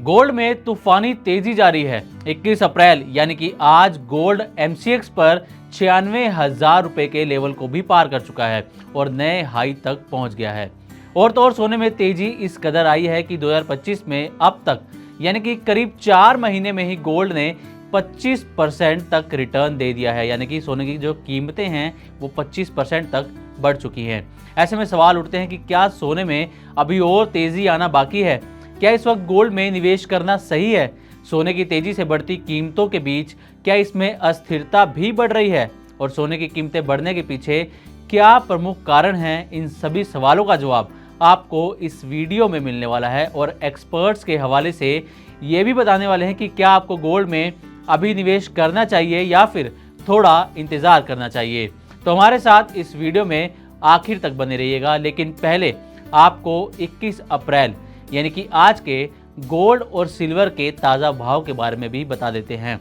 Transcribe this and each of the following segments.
Gold में तूफानी तेजी जारी है। 21 अप्रैल यानी कि आज गोल्ड MCX पर 96,000 रुपए के लेवल को भी पार कर चुका है और नए हाई तक पहुंच गया है। और तो और सोने में तेजी इस कदर आई है कि 2025 में अब तक यानी कि करीब 4 महीने में ही गोल्ड ने 25% तक रिटर्न दे दिया है, यानी कि सोने की जो कीमतें हैं वो 25% तक बढ़ चुकी हैं। ऐसे में सवाल उठते हैं कि क्या सोने में अभी और तेजी आना बाकी है? क्या इस वक्त गोल्ड में निवेश करना सही है? सोने की तेजी से बढ़ती कीमतों के बीच क्या इसमें अस्थिरता भी बढ़ रही है? और सोने की कीमतें बढ़ने के पीछे क्या प्रमुख कारण हैं? इन सभी सवालों का जवाब आपको इस वीडियो में मिलने वाला है और एक्सपर्ट्स के हवाले से ये भी बताने वाले हैं कि क्या आपको गोल्ड में अभी निवेश करना चाहिए या फिर थोड़ा इंतज़ार करना चाहिए। तो हमारे साथ इस वीडियो में आखिर तक बने रहिएगा। लेकिन पहले आपको 21 अप्रैल यानी कि आज के गोल्ड और सिल्वर के ताज़ा भाव के बारे में भी बता देते हैं।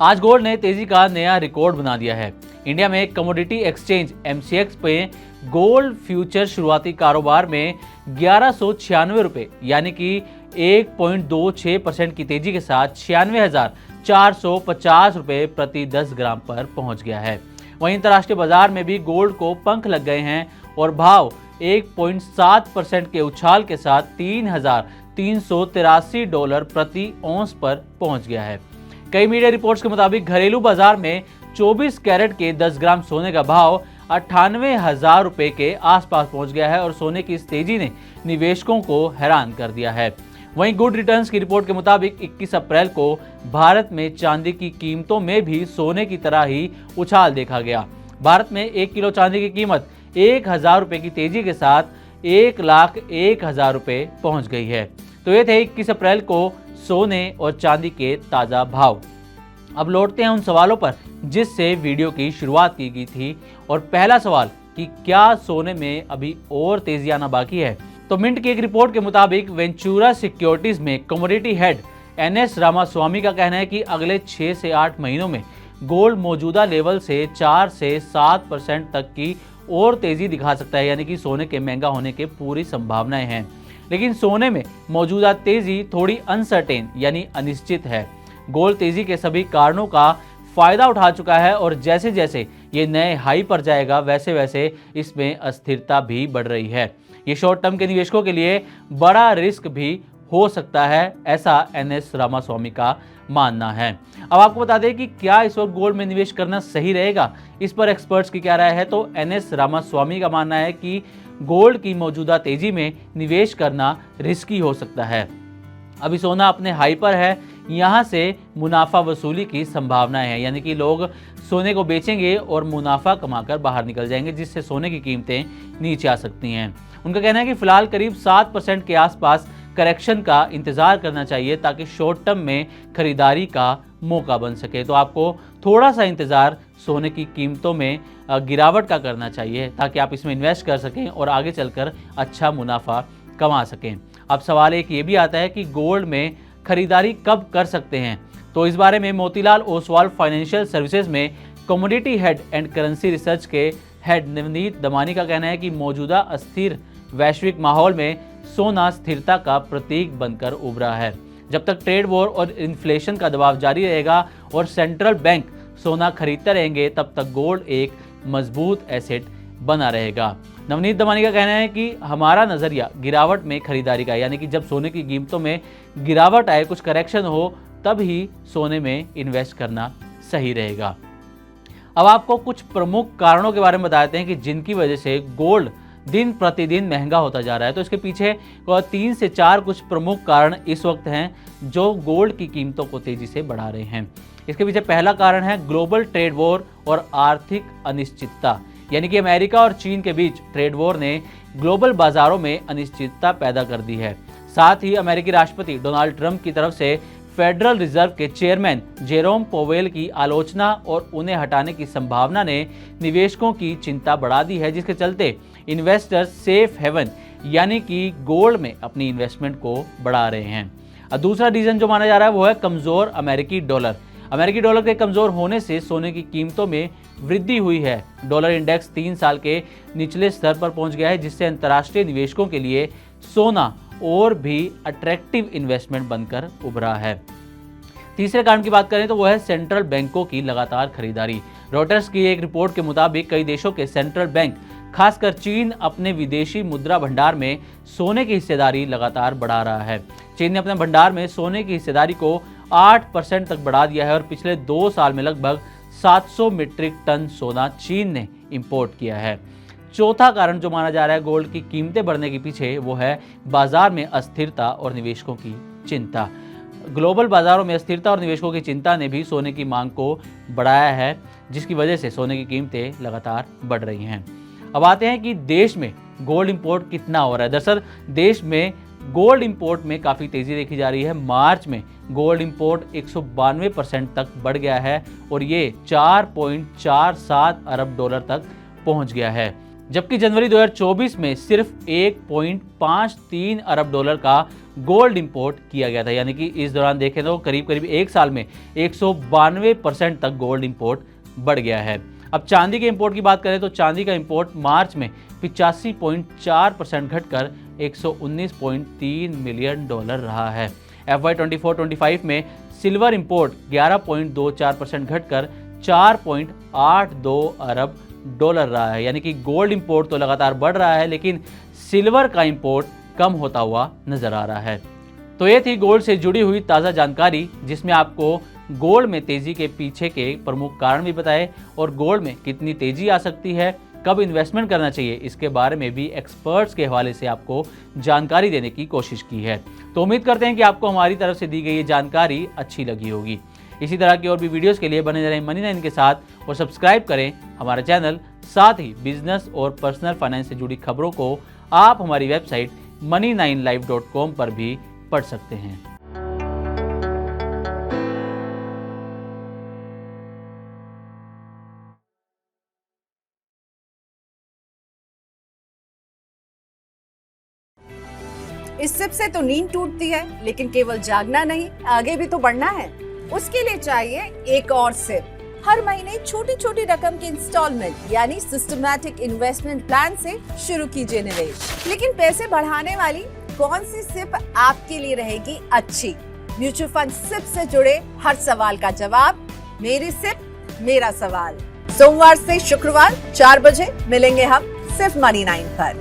आज गोल्ड ने तेजी का नया रिकॉर्ड बना दिया है। इंडिया में कमोडिटी एक्सचेंज MCX पे गोल्ड फ्यूचर शुरुआती कारोबार में 1196 रुपये यानी कि 1.26% की तेजी के साथ 96,450 रुपये प्रति 10 ग्राम पर पहुंच गया है। वहीं अंतर्राष्ट्रीय बाजार में भी गोल्ड को पंख लग गए हैं और भाव 1.7% के उछाल के साथ $3,383 प्रति औंस पर पहुंच गया है। कई मीडिया रिपोर्ट्स के मुताबिक घरेलू बाजार में 24 कैरेट के 10 ग्राम सोने का भाव 98,000 रुपए के आसपास पहुंच गया है और सोने की इस तेजी ने निवेशकों को हैरान कर दिया है। वहीं गुड रिटर्न्स की रिपोर्ट के मुताबिक 21 अप्रैल को भारत में चांदी की कीमतों में भी सोने की तरह ही उछाल देखा गया। भारत में 1 किलो चांदी की कीमत 1,000 रुपए की तेजी के साथ 1,01,000 रुपए पहुंच गई है। तो ये थे 21 अप्रैल को सोने और चांदी के ताज़ा भाव। अब लौटते हैं उन सवालों पर जिससे वीडियो की शुरुआत की गई थी। और पहला सवाल कि क्या सोने में अभी और तेजी आना बाकी है? तो मिंट की एक रिपोर्ट के मुताबिक वेंचुरा सिक्योरिटीज में कमोडिटी हेड NS रामास्वामी का कहना है कि अगले 6 से 8 महीनों में गोल्ड मौजूदा लेवल से 4 से 7% तक की और तेजी दिखा सकता है, यानी कि सोने के महंगा होने के पूरी संभावनाएं हैं। लेकिन सोने में मौजूदा तेजी थोड़ी अनसर्टेन यानी अनिश्चित है। गोल्ड तेजी के सभी कारणों का फायदा उठा चुका है और जैसे जैसे ये नए हाई पर जाएगा वैसे वैसे इसमें अस्थिरता भी बढ़ रही है। ये शॉर्ट टर्म के निवेशकों के लिए बड़ा रिस्क भी हो सकता है, ऐसा NS रामास्वामी का मानना है। अब आपको बता दें कि क्या इस वक्त गोल्ड में निवेश करना सही रहेगा, इस पर एक्सपर्ट्स की क्या राय है। तो NS रामास्वामी का मानना है कि गोल्ड की मौजूदा तेजी में निवेश करना रिस्की हो सकता है। अभी सोना अपने हाई पर है, यहाँ से मुनाफा वसूली की संभावना है, यानी कि लोग सोने को बेचेंगे और मुनाफा कमाकर बाहर निकल जाएंगे, जिससे सोने की कीमतें नीचे आ सकती हैं। उनका कहना है कि फिलहाल करीब 7% के आसपास करेक्शन का इंतजार करना चाहिए ताकि शॉर्ट टर्म में खरीदारी का मौका बन सके। तो आपको थोड़ा सा इंतजार सोने की कीमतों में गिरावट का करना चाहिए ताकि आप इसमें इन्वेस्ट कर सकें और आगे चलकर अच्छा मुनाफा कमा सकें। अब सवाल एक ये भी आता है कि गोल्ड में खरीदारी कब कर सकते हैं। तो इस बारे में मोतीलाल ओसवाल फाइनेंशियल सर्विसेज में commodity head and currency research के हेड नवनीत दमानी का कहना है कि मौजूदा अस्थिर वैश्विक माहौल में सोना स्थिरता का प्रतीक बनकर उभरा है। जब तक ट्रेड वॉर और इन्फ्लेशन का दबाव जारी रहेगा और सेंट्रल बैंक सोना खरीदते रहेंगे, तब तक गोल्ड एक मजबूत एसेट बना रहेगा। नवनीत दमानी का कहना है कि हमारा नज़रिया गिरावट में खरीदारी का, यानी कि जब सोने की कीमतों में गिरावट आए, कुछ करेक्शन हो, तब ही सोने में इन्वेस्ट करना सही रहेगा। अब आपको कुछ प्रमुख कारणों के बारे में बताते हैं कि जिनकी वजह से गोल्ड दिन प्रतिदिन महंगा होता जा रहा है। तो इसके पीछे 3 से 4 कुछ प्रमुख कारण इस वक्त हैं जो गोल्ड की कीमतों को तेजी से बढ़ा रहे हैं। इसके पीछे पहला कारण है ग्लोबल ट्रेड वॉर और आर्थिक अनिश्चितता, यानी कि अमेरिका और चीन के बीच ट्रेड वॉर ने ग्लोबल बाजारों में अनिश्चितता पैदा कर दी है। साथ ही अमेरिकी राष्ट्रपति डोनाल्ड ट्रंप की तरफ से फेडरल रिजर्व के चेयरमैन जेरोम पोवेल की आलोचना और उन्हें हटाने की संभावना ने निवेशकों की चिंता बढ़ा दी है, जिसके चलते इन्वेस्टर्स सेफ हेवन यानी कि गोल्ड में अपनी इन्वेस्टमेंट को बढ़ा रहे हैं। और दूसरा रीजन जो माना जा रहा है वो है कमज़ोर अमेरिकी डॉलर। अमेरिकी डॉलर के कमज़ोर होने से सोने की कीमतों में वृद्धि हुई है। डॉलर इंडेक्स 3 साल के निचले स्तर पर पहुंच गया है, जिससे अंतर्राष्ट्रीय निवेशकों के लिए सोना और भी अट्रैक्टिव इन्वेस्टमेंट बनकर उभरा है। तीसरे कारण की बात करें तो वो है सेंट्रल बैंकों की लगातार खरीदारी। रॉयटर्स की एक रिपोर्ट के मुताबिक कई देशों के सेंट्रल बैंक, खासकर चीन, अपने विदेशी मुद्रा भंडार में सोने की हिस्सेदारी लगातार बढ़ा रहा है। चीन ने अपने भंडार में सोने की हिस्सेदारी को 8% तक बढ़ा दिया है और पिछले 2 साल में लगभग 700 मीट्रिक टन सोना चीन ने इंपोर्ट किया है। चौथा कारण जो माना जा रहा है गोल्ड की कीमतें बढ़ने के पीछे वो है बाजार में अस्थिरता और निवेशकों की चिंता। ग्लोबल बाजारों में अस्थिरता और निवेशकों की चिंता ने भी सोने की मांग को बढ़ाया है, जिसकी वजह से सोने की कीमतें लगातार बढ़ रही हैं। अब आते हैं कि देश में गोल्ड इंपोर्ट कितना हो रहा है। दरअसल देश में गोल्ड इंपोर्ट में काफ़ी तेज़ी देखी जा रही है। मार्च में गोल्ड इंपोर्ट 192% तक बढ़ गया है और ये 4.47 अरब डॉलर तक पहुंच गया है, जबकि जनवरी 2024 में सिर्फ 1.53 अरब डॉलर का गोल्ड इंपोर्ट किया गया था। यानी कि इस दौरान देखें तो करीब 1 साल में 192% तक गोल्ड इंपोर्ट बढ़ गया है। अब चांदी के इंपोर्ट की बात करें तो चांदी का इंपोर्ट मार्च में 85.4% घटकर 119.3 मिलियन डॉलर रहा है। FY 24-25 में सिल्वर इंपोर्ट 11.24% घटकर 4.82 अरब डॉलर रहा है। यानी कि गोल्ड इंपोर्ट तो लगातार बढ़ रहा है, लेकिन सिल्वर का इंपोर्ट कम होता हुआ नजर आ रहा है। तो ये थी गोल्ड से जुड़ी हुई ताज़ा जानकारी, जिसमें आपको गोल्ड में तेजी के पीछे के प्रमुख कारण भी बताए और गोल्ड में कितनी तेजी आ सकती है, कब इन्वेस्टमेंट करना चाहिए, इसके बारे में भी एक्सपर्ट्स के हवाले से आपको जानकारी देने की कोशिश की है। तो उम्मीद करते हैं कि आपको हमारी तरफ से दी गई ये जानकारी अच्छी लगी होगी। इसी तरह की और भी वीडियोस के लिए बने रहें मनी9 के साथ और सब्सक्राइब करें हमारा चैनल। साथ ही बिजनेस और पर्सनल फाइनेंस से जुड़ी खबरों को आप हमारी वेबसाइट money9live.com पर भी पढ़ सकते हैं। इस सिप से तो नींद टूटती है, लेकिन केवल जागना नहीं, आगे भी तो बढ़ना है। उसके लिए चाहिए एक और सिप। हर महीने छोटी छोटी रकम की इंस्टॉलमेंट यानी सिस्टमैटिक इन्वेस्टमेंट प्लान से शुरू कीजिए निवेश। लेकिन पैसे बढ़ाने वाली कौन सी सिप आपके लिए रहेगी अच्छी? म्यूचुअल फंड सिप से जुड़े हर सवाल का जवाब मेरी सिप मेरा सवाल। सोमवार से शुक्रवार 4 बजे मिलेंगे हम सिर्फ मनी9 पर।